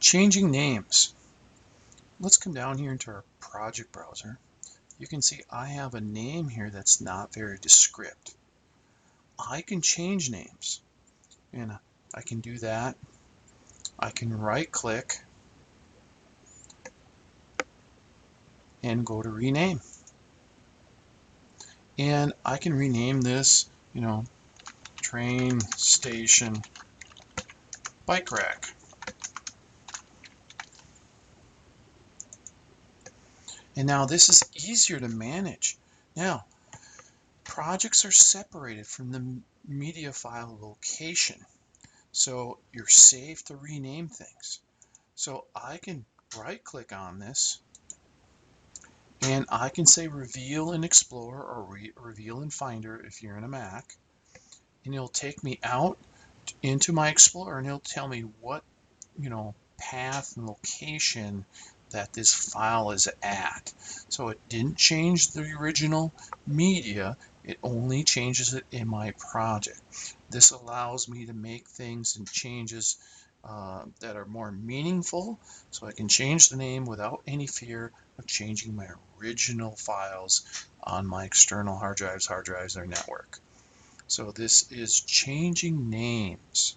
Changing names. Let's come down here into our project browser. You can see I have a name here that's not very descriptive. I can change names, and I can do that. I can right click and go to rename. And I can rename this, train station bike rack. And now this is easier to manage. Now, projects are separated from the media file location, so you're safe to rename things. So I can right click on this and I can say reveal in Explorer or reveal in Finder if you're in a Mac, and it'll take me out into my Explorer and it'll tell me what path and location that this file is at. So it didn't change the original media, it only changes it in my project. This allows me to make things and changes that are more meaningful, so I can change the name without any fear of changing my original files on my external hard drives, or network. So this is changing names.